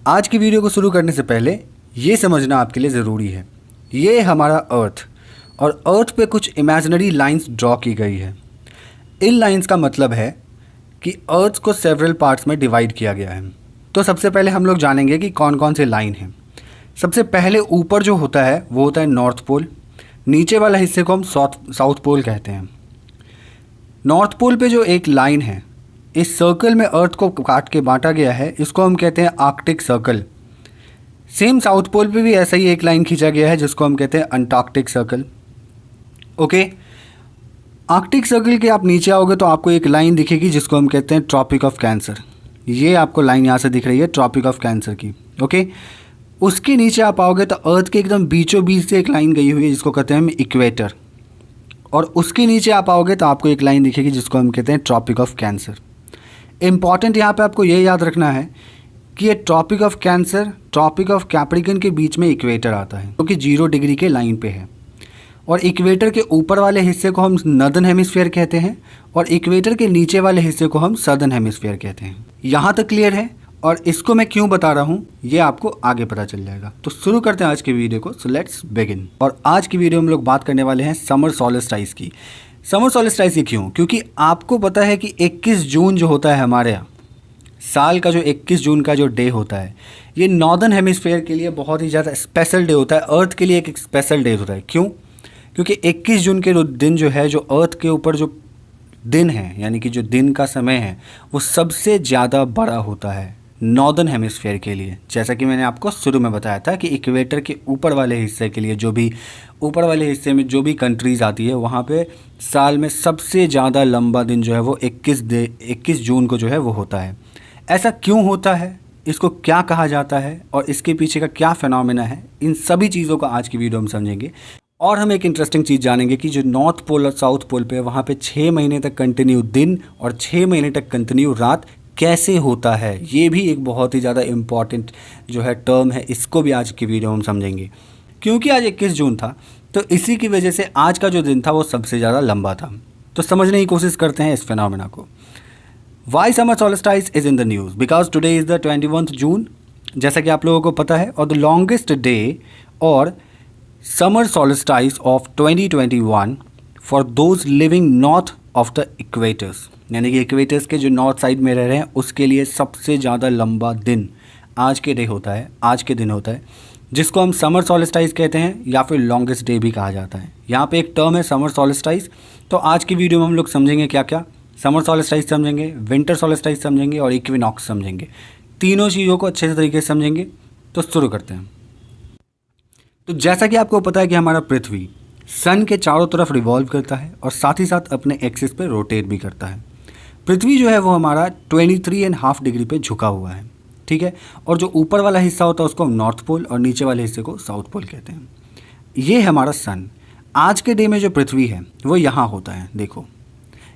आज की वीडियो को शुरू करने से पहले ये समझना आपके लिए ज़रूरी है, ये हमारा अर्थ और अर्थ पे कुछ इमेजिनरी लाइंस ड्रॉ की गई है। इन लाइंस का मतलब है कि अर्थ को सेवरल पार्ट्स में डिवाइड किया गया है। तो सबसे पहले हम लोग जानेंगे कि कौन कौन से लाइन हैं। सबसे पहले ऊपर जो होता है वो होता है नॉर्थ पोल। नीचे वाला हिस्से को हम साउथ पोल कहते हैं। नॉर्थ पोल पे जो एक लाइन है, इस सर्कल में अर्थ को काट के बांटा गया है, इसको हम कहते हैं Arctic circle. Same south pole पे भी ऐसा ही एक लाइन खींचा गया है जिसको हम कहते हैं Antarctic circle. Okay, Arctic circle के आप नीचे आओगे तो आपको एक लाइन दिखेगी जिसको हम कहते हैं ट्रॉपिक ऑफ कैंसर। ये आपको लाइन यहाँ से दिख रही है ट्रॉपिक ऑफ कैंसर की। ओके, उसके नीचे आप आओगे तो अर्थ के एकदम बीचों बीच से एक लाइन गई हुई है जिसको कहते हैं हम इक्वेटर। और उसके नीचे आप आओगे तो आपको एक लाइन दिखेगी जिसको हम कहते हैं ट्रॉपिक ऑफ कैंसर। इम्पॉर्टेंट यहाँ पे आपको ये याद रखना है कि ये tropic of cancer, tropic of capricorn के बीच में इक्वेटर आता है जो कि 0 डिग्री के लाइन पे है। और इक्वेटर के ऊपर वाले हिस्से को हम नॉर्दर्न हेमिस्फीयर कहते हैं और इक्वेटर के नीचे वाले हिस्से को हम सदर्न हेमिस्फीयर कहते हैं। यहाँ तक क्लियर है? और इसको मैं क्यों बता रहा हूँ ये आपको आगे पता चल जाएगा। तो शुरू करते हैं आज की वीडियो को। So let's begin. और आज की वीडियो में हम लोग बात करने वाले हैं समर सॉल्स्टिस की। समर सॉल्स्टिस ये क्यों? क्योंकि आपको पता है कि 21 जून जो होता है हमारे यहाँ, साल का जो 21 जून का जो डे होता है, ये नॉर्दर्न हेमिस्फीयर के लिए बहुत ही ज़्यादा स्पेशल डे होता है। अर्थ के लिए एक स्पेशल डे होता है। क्यों? क्योंकि 21 जून के दिन जो है, जो अर्थ के ऊपर जो दिन है, यानी कि जो दिन का समय है, वो सबसे ज़्यादा बड़ा होता है नॉर्दर्न हेमिस्फीयर के लिए। जैसा कि मैंने आपको शुरू में बताया था कि इक्वेटर के ऊपर वाले हिस्से के लिए, जो भी ऊपर वाले हिस्से में जो भी कंट्रीज़ आती है, वहाँ पे साल में सबसे ज़्यादा लंबा दिन जो है वो 21 जून को जो है वो होता है। ऐसा क्यों होता है, इसको क्या कहा जाता है और इसके पीछे का क्या फिनोमेना है, इन सभी चीज़ों को आज की वीडियो में समझेंगे। और हम एक इंटरेस्टिंग चीज़ जानेंगे कि जो नॉर्थ पोल और साउथ पोल पे, वहाँ पे 6 महीने तक कंटिन्यू दिन और 6 महीने तक कंटिन्यू रात कैसे होता है। ये भी एक बहुत ही ज़्यादा इम्पॉर्टेंट जो है टर्म है, इसको भी आज की वीडियो में हम समझेंगे। क्योंकि आज 21 जून था तो इसी की वजह से आज का जो दिन था वो सबसे ज़्यादा लंबा था। तो समझने की कोशिश करते हैं इस फिनोमेना को। Why summer solstice is in the news? Because today is the 21 June, जैसा कि आप लोगों को पता है, और द लॉन्गेस्ट डे और summer solstice of 2021 for those living north of the equators, यानी कि इक्वेटर्स के जो नॉर्थ साइड में रह रहे हैं उसके लिए सबसे ज़्यादा लंबा दिन आज के दिन होता है, जिसको हम समर सॉल्स्टिस कहते हैं या फिर लॉन्गेस्ट डे भी कहा जाता है। यहाँ पे एक टर्म है समर सॉल्स्टिस। तो आज की वीडियो में हम लोग समझेंगे क्या क्या। समर सॉल्स्टिस समझेंगे, विंटर सॉल्स्टिस समझेंगे और इक्विनॉक्स समझेंगे। तीनों चीज़ों को अच्छे तरीके से समझेंगे। तो शुरू करते हैं। तो जैसा कि आपको पता है कि हमारा पृथ्वी सन के चारों तरफ रिवॉल्व करता है और साथ ही साथ अपने एक्सिस पे रोटेट भी करता है। पृथ्वी जो है वो हमारा 23.5 डिग्री पे झुका हुआ है, ठीक है। और जो ऊपर वाला हिस्सा होता है उसको हम नॉर्थ पोल और नीचे वाले हिस्से को साउथ पोल कहते हैं। ये है हमारा सन। आज के डे में जो पृथ्वी है वो यहाँ होता है। देखो,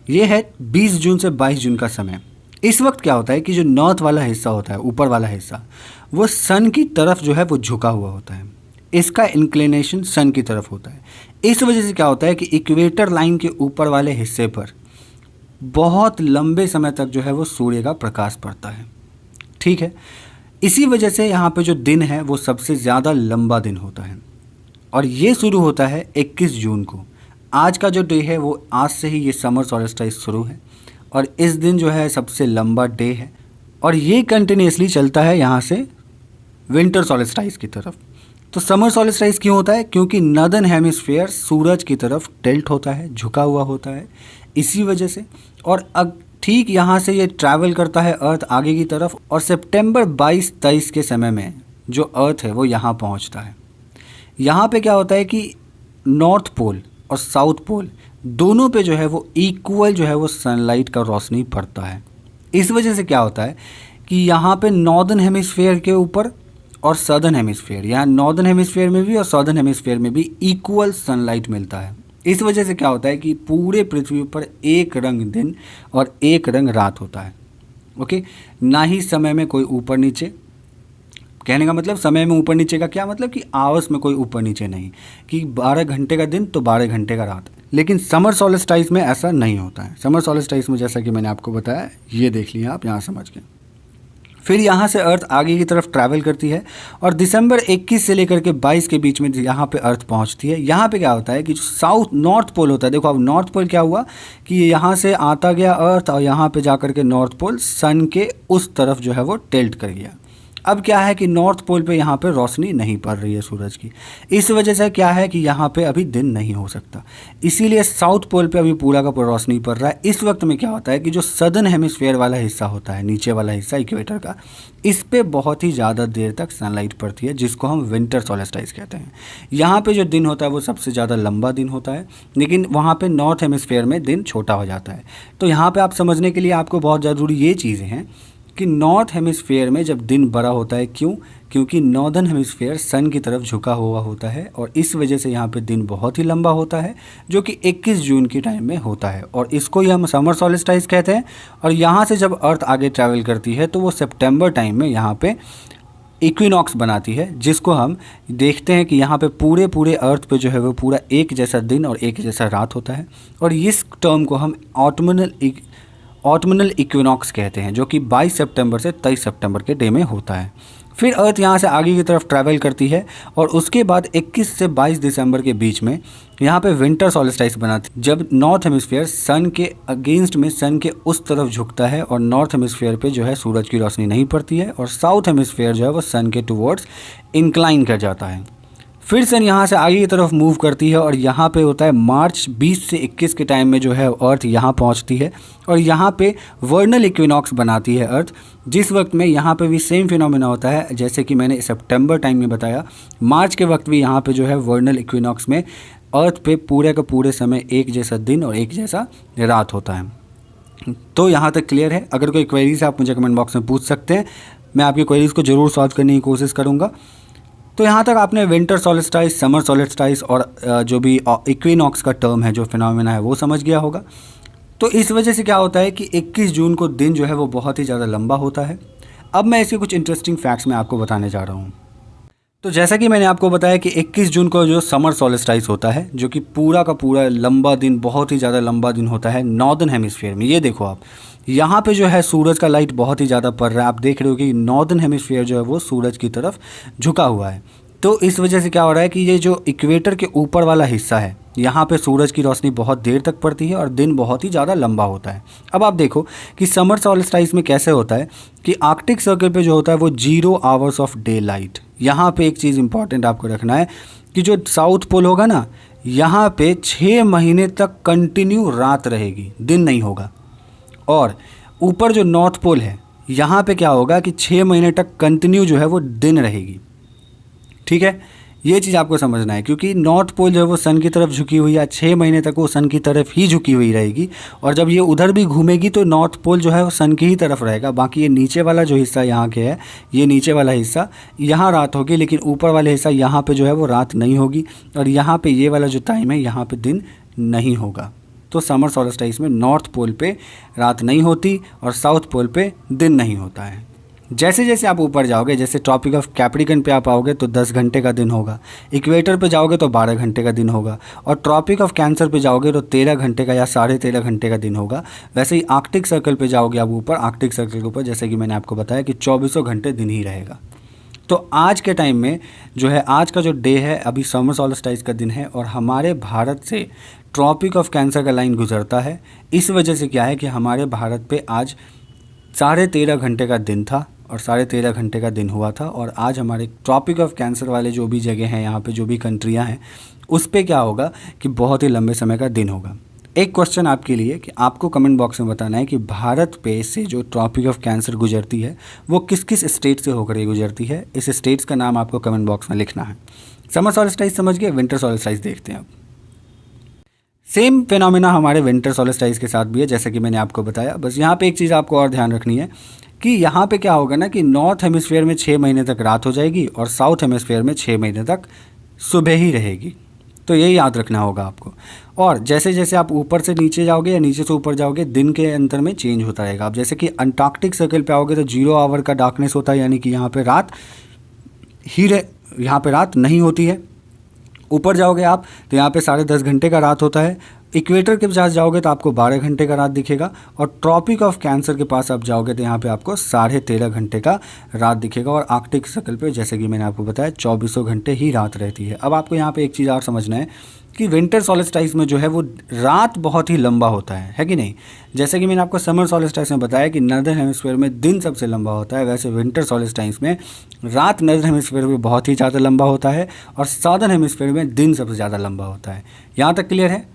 ये है 20 जून से 22 जून का समय। इस वक्त क्या होता है कि जो नॉर्थ वाला हिस्सा होता है, ऊपर वाला हिस्सा, वो सन की तरफ जो है वो झुका हुआ होता है। इसका इंक्लिनेशन सन की तरफ होता है। इस वजह से क्या होता है कि इक्वेटर लाइन के ऊपर वाले हिस्से पर बहुत लंबे समय तक जो है वो सूर्य का प्रकाश पड़ता है, ठीक है। इसी वजह से यहाँ पे जो दिन है वो सबसे ज़्यादा लंबा दिन होता है और ये शुरू होता है 21 जून को। आज का जो डे है वो आज से ही ये समर सॉल्स्टिस शुरू है और इस दिन जो है सबसे लंबा डे है और ये कंटिन्यूसली चलता है यहाँ से विंटर सॉल्स्टिस की तरफ। तो समर सॉल्स्टिस क्यों होता है? क्योंकि नॉर्दर्न हेमिस्फीयर सूरज की तरफ टिल्ट होता है, झुका हुआ होता है, इसी वजह से। और अब ठीक यहाँ से ये ट्रैवल करता है अर्थ आगे की तरफ और सितंबर 22-23 के समय में जो अर्थ है वो यहाँ पहुँचता है। यहाँ पे क्या होता है कि नॉर्थ पोल और साउथ पोल दोनों पे जो है वो इक्वल जो है वो सनलाइट का रोशनी पड़ता है। इस वजह से क्या होता है कि यहाँ पे नॉर्दर्न हेमिस्फीयर के ऊपर और सदर्न हेमिस्फीयर, यहाँ नॉर्दर्न हेमिस्फीयर में भी और सदर्न हेमिस्फीयर में भी इक्वल सनलाइट मिलता है। इस वजह से क्या होता है कि पूरे पृथ्वी पर एक रंग दिन और एक रंग रात होता है। ओके, ना ही समय में कोई ऊपर नीचे। कहने का मतलब समय में ऊपर नीचे का क्या मतलब कि आवर्स में कोई ऊपर नीचे नहीं, कि 12 घंटे का दिन तो 12 घंटे का रात। लेकिन समर सॉल्स्टिस में ऐसा नहीं होता है। समर सॉल्स्टिस में जैसा कि मैंने आपको बताया, ये देख लिया आप यहाँ समझ के। फिर यहाँ से अर्थ आगे की तरफ ट्रैवल करती है और दिसंबर 21 से लेकर के 22 के बीच में यहाँ पे अर्थ पहुँचती है। यहाँ पे क्या होता है कि जो साउथ नॉर्थ पोल होता है, देखो अब नॉर्थ पोल क्या हुआ कि यहाँ से आता गया अर्थ और यहाँ पे जा कर के नॉर्थ पोल सन के उस तरफ जो है वो टिल्ट कर गया। अब क्या है कि नॉर्थ पोल पे यहाँ पे रोशनी नहीं पड़ रही है सूरज की, इस वजह से क्या है कि यहाँ पे अभी दिन नहीं हो सकता, इसीलिए साउथ पोल पे अभी पूरा का पूरा रोशनी पड़ रहा है। इस वक्त में क्या होता है कि जो सदर्न हेमिस्फेयर वाला हिस्सा होता है, नीचे वाला हिस्सा इक्वेटर का, इस पे बहुत ही ज़्यादा देर तक सनलाइट पड़ती है, जिसको हम विंटर सोलेस्टाइस कहते हैं। यहाँ पे जो दिन होता है वो सबसे ज़्यादा लंबा दिन होता है, लेकिन वहाँ पे नॉर्थ हेमिस्फेयर में दिन छोटा हो जाता है। तो यहाँ पे आप समझने के लिए आपको बहुत ज़रूरी ये चीज़ें हैं कि नॉर्थ हेमिस्फेयर में जब दिन बड़ा होता है, क्योंकि नॉर्दर्न हेमिस्फेयर सन की तरफ झुका हुआ होता है और इस वजह से यहाँ पे दिन बहुत ही लंबा होता है, जो कि 21 जून की टाइम में होता है और इसको ही हम समर सॉलिस्टाइस कहते हैं। और यहाँ से जब अर्थ आगे ट्रैवल करती है तो वो सितंबर टाइम में यहाँ पे इक्विनॉक्स बनाती है, जिसको हम देखते हैं कि यहाँ पे पूरे अर्थ पे जो है वो पूरा एक जैसा दिन और एक जैसा रात होता है और इस टर्म को हम ऑटमनल इक्विनॉक्स कहते हैं, जो कि 22 सितंबर से 23 सितंबर के डे में होता है। फिर अर्थ यहाँ से आगे की तरफ ट्रैवल करती है और उसके बाद 21 से 22 दिसंबर के बीच में यहाँ पे विंटर सॉलिस्टाइस बनाती है, जब नॉर्थ हेमिस्फेयर सन के अगेंस्ट में सन के उस तरफ झुकता है और नॉर्थ हेमिस्फेयर पे जो है सूरज की रोशनी नहीं पड़ती है और साउथ हेमिस्फेयर जो है वो सन के टुवर्ड्स इंक्लाइन कर जाता है। फिर सन यहाँ से आगे की तरफ मूव करती है और यहाँ पे होता है मार्च 20 से 21 के टाइम में जो है अर्थ यहाँ पहुँचती है और यहाँ पे वर्नल इक्विनॉक्स बनाती है अर्थ, जिस वक्त में यहाँ पे भी सेम फिनोमेना होता है जैसे कि मैंने सितंबर टाइम में बताया। मार्च के वक्त भी यहाँ पे जो है वर्नल इक्विनॉक्स में अर्थ पे पूरे का पूरे समय एक जैसा दिन और एक जैसा रात होता है। तो यहाँ तक क्लियर है? अगर कोई क्वेरीज आप मुझे कमेंट बॉक्स में पूछ सकते हैं, मैं आपकी क्वेरीज़ को ज़रूर सॉल्व करने की कोशिश करूँगा। तो यहाँ तक आपने विंटर सॉलिस्टाइस, समर सॉलिस्टाइस और जो भी इक्विनॉक्स का टर्म है, जो फिनोमेना है, वो समझ गया होगा। तो इस वजह से क्या होता है कि 21 जून को दिन जो है वो बहुत ही ज़्यादा लंबा होता है। अब मैं इसके कुछ इंटरेस्टिंग फैक्ट्स मैं आपको बताने जा रहा हूँ। तो जैसा कि मैंने आपको बताया कि 21 जून को जो समर सॉलिस्टाइस होता है, जो कि पूरा का पूरा लंबा दिन, बहुत ही ज़्यादा लंबा दिन होता है नॉर्दर्न हेमिस्फीयर में। ये देखो आप, यहाँ पे जो है सूरज का लाइट बहुत ही ज़्यादा पड़ रहा है। आप देख रहे हो कि नॉर्दर्न हेमिस्फीयर जो है वो सूरज की तरफ झुका हुआ है। तो इस वजह से क्या हो रहा है कि ये जो इक्वेटर के ऊपर वाला हिस्सा है, यहाँ पे सूरज की रोशनी बहुत देर तक पड़ती है और दिन बहुत ही ज़्यादा लंबा होता है। अब आप देखो कि समर सॉलिस्टाइस में कैसे होता है कि आर्कटिक सर्कल पे जो होता है वो 0 आवर्स ऑफ डे लाइट। यहाँ पे एक चीज़ इंपॉर्टेंट आपको रखना है कि जो साउथ पोल होगा ना, यहाँ पे 6 महीने तक कंटिन्यू रात रहेगी, दिन नहीं होगा। और ऊपर जो नॉर्थ पोल है, यहाँ पे क्या होगा कि 6 महीने तक कंटिन्यू जो है वो दिन रहेगी। ठीक है, ये चीज़ आपको समझना है, क्योंकि नॉर्थ पोल जो है वो सन की तरफ झुकी हुई है, 6 महीने तक वो सन की तरफ ही झुकी हुई रहेगी। और जब ये उधर भी घूमेगी तो नॉर्थ पोल जो है वो सन की ही तरफ रहेगा। बाकी ये नीचे वाला जो हिस्सा यहाँ के है, ये नीचे वाला हिस्सा, यहाँ रात होगी, लेकिन ऊपर वाले हिस्सा यहाँ पे जो है वो रात नहीं होगी। और यहाँ पे ये वाला जो टाइम है, यहाँ पे दिन नहीं होगा। तो समर सॉलिस्टाइस में नॉर्थ पोल पे रात नहीं होती और साउथ पोल पे दिन नहीं होता है। जैसे जैसे आप ऊपर जाओगे, जैसे ट्रॉपिक ऑफ कैप्रिकन पे आप आओगे तो 10 घंटे का दिन होगा, इक्वेटर पे जाओगे तो 12 घंटे का दिन होगा, और ट्रॉपिक ऑफ कैंसर पे जाओगे तो 13 घंटे का या 13.5 घंटे का दिन होगा। वैसे ही आर्कटिक सर्कल पे जाओगे आप ऊपर, आर्कटिक सर्कल के ऊपर जैसे कि मैंने आपको बताया कि 24 घंटे दिन ही रहेगा। तो आज के टाइम में जो है, आज का जो डे है अभी समर सॉलिस्टाइस का दिन है और हमारे भारत से ट्रॉपिक ऑफ कैंसर का लाइन गुजरता है। इस वजह से क्या है कि हमारे भारत पे आज 13.5 घंटे का दिन था और 13.5 घंटे का दिन हुआ था। और आज हमारे ट्रॉपिक ऑफ कैंसर वाले जो भी जगह हैं, यहाँ पे जो भी कंट्रियाँ हैं, उस पे क्या होगा कि बहुत ही लंबे समय का दिन होगा। एक क्वेश्चन आपके लिए कि आपको कमेंट बॉक्स में बताना है कि भारत पे से जो ट्रॉपिक ऑफ कैंसर गुजरती है वो किस किस स्टेट से होकर ये गुजरती है। इस स्टेट्स का नाम आपको कमेंट बॉक्स में लिखना है। समर सॉलिस्टाइस समझ गए, विंटर सॉलिस्टाइस देखते हैं अब। सेम फिनोमेना हमारे विंटर सॉलिस्टाइस के साथ भी है, जैसे कि मैंने आपको बताया। बस यहाँ पे एक चीज़ आपको और ध्यान रखनी है कि यहाँ पे क्या होगा ना कि नॉर्थ हेमिस्फीयर में 6 महीने तक रात हो जाएगी और साउथ हेमिस्फीयर में 6 महीने तक सुबह ही रहेगी। तो यही याद रखना होगा आपको। और जैसे जैसे आप ऊपर से नीचे जाओगे या नीचे से ऊपर जाओगे, दिन के अंतर में चेंज होता रहेगा। आप जैसे कि अंटार्कटिक सर्कल पे आओगे तो 0 आवर का डार्कनेस होता है, यानी कि यहाँ पे रात नहीं होती है। ऊपर जाओगे आप तो यहाँ पे 10.5 घंटे का रात होता है। इक्वेटर के पास जाओगे तो आपको 12 घंटे का रात दिखेगा, और ट्रॉपिक ऑफ कैंसर के पास आप जाओगे तो यहाँ पे आपको 13.5 घंटे का रात दिखेगा। और आर्कटिक सर्कल पे जैसे कि मैंने आपको बताया 2400 घंटे ही रात रहती है। अब आपको यहाँ पे एक चीज़ और समझना है कि विंटर सॉलिस्टाइस में जो है वो रात बहुत ही लंबा होता है कि नहीं। जैसे कि मैंने आपको समर सॉलिस्टाइस में बताया कि नॉर्दर्न हेमिस्फीयर में दिन सबसे लंबा होता है, वैसे विंटर सॉलिस्टाइस में रात नॉर्दर्न हेमिस्फीयर में बहुत ही ज़्यादा लंबा होता है और साउदर्न हेमिस्फीयर में दिन सबसे ज़्यादा लंबा होता है। यहाँ तक क्लियर है?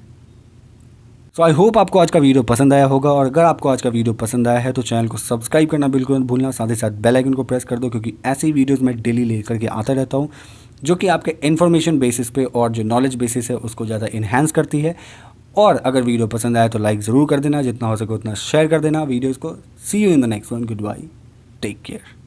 तो आई होप आपको आज का वीडियो पसंद आया होगा, और अगर आपको आज का वीडियो पसंद आया है तो चैनल को सब्सक्राइब करना बिल्कुल मत भूलना, साथ ही साथ बेल आइकन को प्रेस कर दो, क्योंकि ऐसी वीडियोस मैं डेली लेकर के आता रहता हूँ जो कि आपके इन्फॉर्मेशन बेसिस पे और जो नॉलेज बेसिस है उसको ज़्यादा इन्हांस करती है। और अगर वीडियो पसंद आया तो लाइक ज़रूर कर देना, जितना हो सके उतना शेयर कर देना वीडियोज़ को। See you in the next one, goodbye, take care.